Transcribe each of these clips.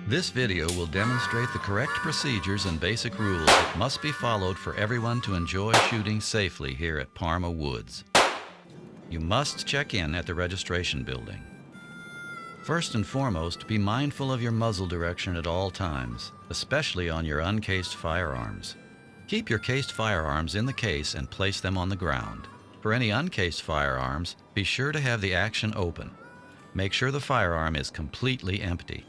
This video will demonstrate the correct procedures and basic rules that must be followed for everyone to enjoy shooting safely here at Parma Woods. You must check in at the registration building. First and foremost, be mindful of your muzzle direction at all times, especially on your uncased firearms. Keep your cased firearms in the case and place them on the ground. For any uncased firearms, be sure to have the action open. Make sure the firearm is completely empty.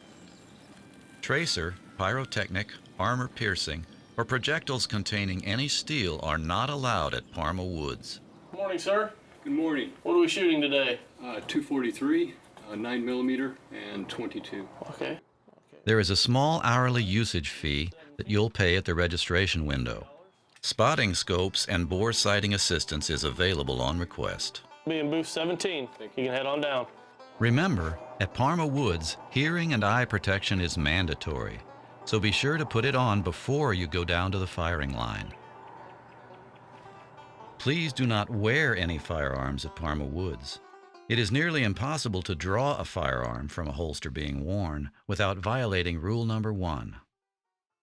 Tracer, pyrotechnic, armor-piercing, or projectiles containing any steel are not allowed at Parma Woods. Good morning, sir. Good morning. What are we shooting today? 243, 9mm, and 22. Okay. There is a small hourly usage fee that you'll pay at the registration window. Spotting scopes and bore sighting assistance is available on request. Be in booth 17. You can head on down. Remember, at Parma Woods, hearing and eye protection is mandatory, so be sure to put it on before you go down to the firing line. Please do not wear any firearms at Parma Woods. It is nearly impossible to draw a firearm from a holster being worn without violating rule number 1.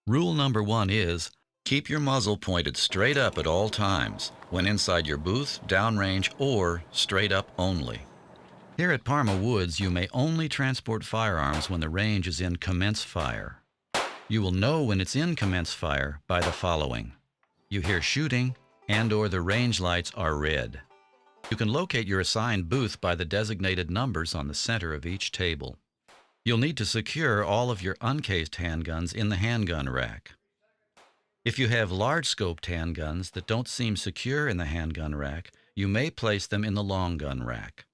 Rule number 1 is, keep your muzzle pointed straight up at all times, when inside your booth, downrange, or straight up only. Here at Parma Woods, you may only transport firearms when the range is in commence fire. You will know when it's in commence fire by the following. You hear shooting and/or the range lights are red. You can locate your assigned booth by the designated numbers on the center of each table. You'll need to secure all of your uncased handguns in the handgun rack. If you have large-scoped handguns that don't seem secure in the handgun rack, you may place them in the long gun rack.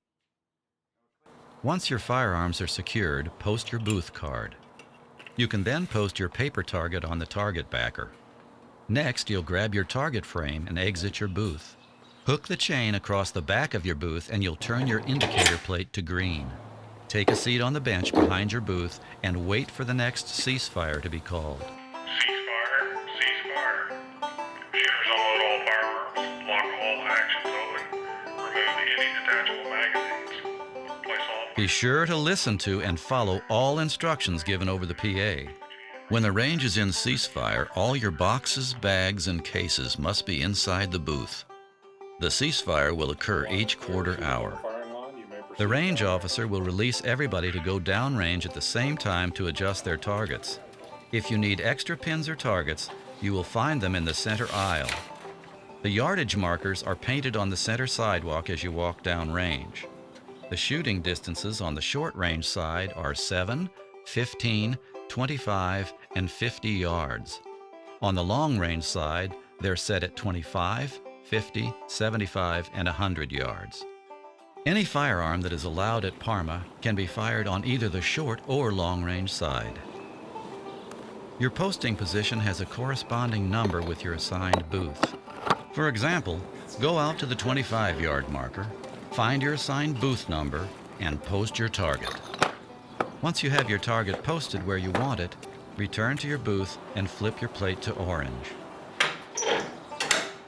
Once your firearms are secured, post your booth card. You can then post your paper target on the target backer. Next, you'll grab your target frame and exit your booth. Hook the chain across the back of your booth and you'll turn your indicator plate to green. Take a seat on the bench behind your booth and wait for the next ceasefire to be called. Ceasefire, ceasefire. Shooters unload all firearms, lock all actions open, remove any detachable magazines, place all... Be sure to listen to and follow all instructions given over the PA. When the range is in ceasefire, all your boxes, bags, and cases must be inside the booth. The ceasefire will occur each quarter hour. The range officer will release everybody to go downrange at the same time to adjust their targets. If you need extra pins or targets, you will find them in the center aisle. The yardage markers are painted on the center sidewalk as you walk downrange. The shooting distances on the short range side are 7, 15, 25, and 50 yards. On the long range side, they're set at 25, 50, 75, and 100 yards. Any firearm that is allowed at Parma can be fired on either the short or long range side. Your posting position has a corresponding number with your assigned booth. For example, go out to the 25-yard marker, find your assigned booth number, and post your target. Once you have your target posted where you want it, return to your booth and flip your plate to orange.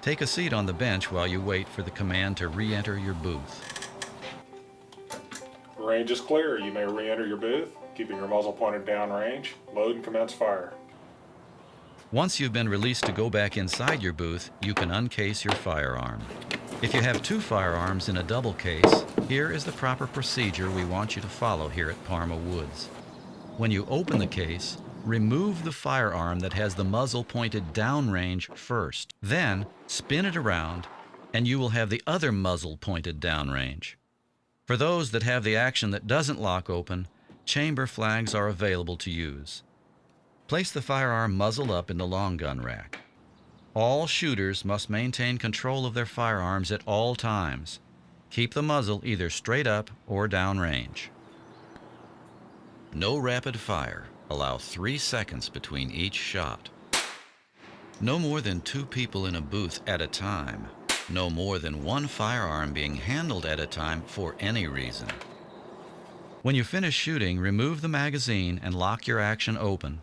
Take a seat on the bench while you wait for the command to re-enter your booth. Range is clear. You may re-enter your booth, keeping your muzzle pointed downrange. Load and commence fire. Once you've been released to go back inside your booth, you can uncase your firearm. If you have 2 firearms in a double case, here is the proper procedure we want you to follow here at Parma Woods. When you open the case, remove the firearm that has the muzzle pointed downrange first. Then, spin it around, and you will have the other muzzle pointed downrange. For those that have the action that doesn't lock open, chamber flags are available to use. Place the firearm muzzle up in the long gun rack. All shooters must maintain control of their firearms at all times. Keep the muzzle either straight up or downrange. No rapid fire. Allow 3 seconds between each shot. No more than 2 people in a booth at a time. No more than 1 firearm being handled at a time for any reason. When you finish shooting, remove the magazine and lock your action open.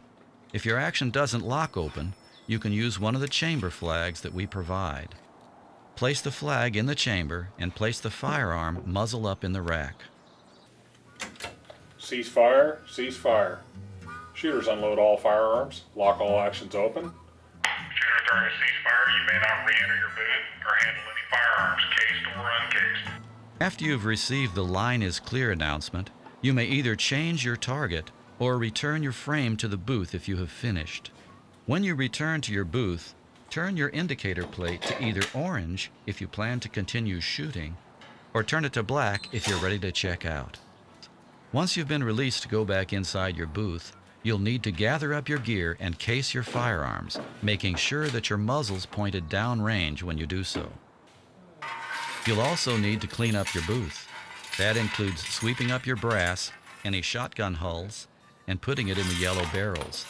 If your action doesn't lock open, you can use one of the chamber flags that we provide. Place the flag in the chamber and place the firearm muzzle up in the rack. Ceasefire, ceasefire. Shooters unload all firearms, lock all actions open. Shooter, during a ceasefire, you may not re-enter your booth or handle any firearms, cased or uncased. After you've received the line is clear announcement, you may either change your target or return your frame to the booth if you have finished. When you return to your booth, turn your indicator plate to either orange if you plan to continue shooting, or turn it to black if you're ready to check out. Once you've been released to go back inside your booth, you'll need to gather up your gear and case your firearms, making sure that your muzzle's pointed downrange when you do so. You'll also need to clean up your booth. That includes sweeping up your brass, any shotgun hulls, and putting it in the yellow barrels.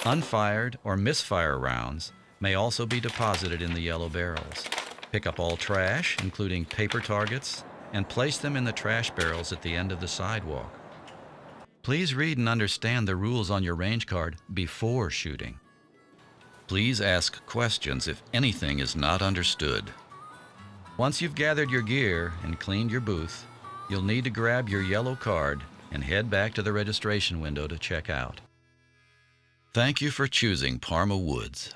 Unfired or misfire rounds may also be deposited in the yellow barrels. Pick up all trash, including paper targets, and place them in the trash barrels at the end of the sidewalk. Please read and understand the rules on your range card before shooting. Please ask questions if anything is not understood. Once you've gathered your gear and cleaned your booth, you'll need to grab your yellow card and head back to the registration window to check out. Thank you for choosing Parma Woods.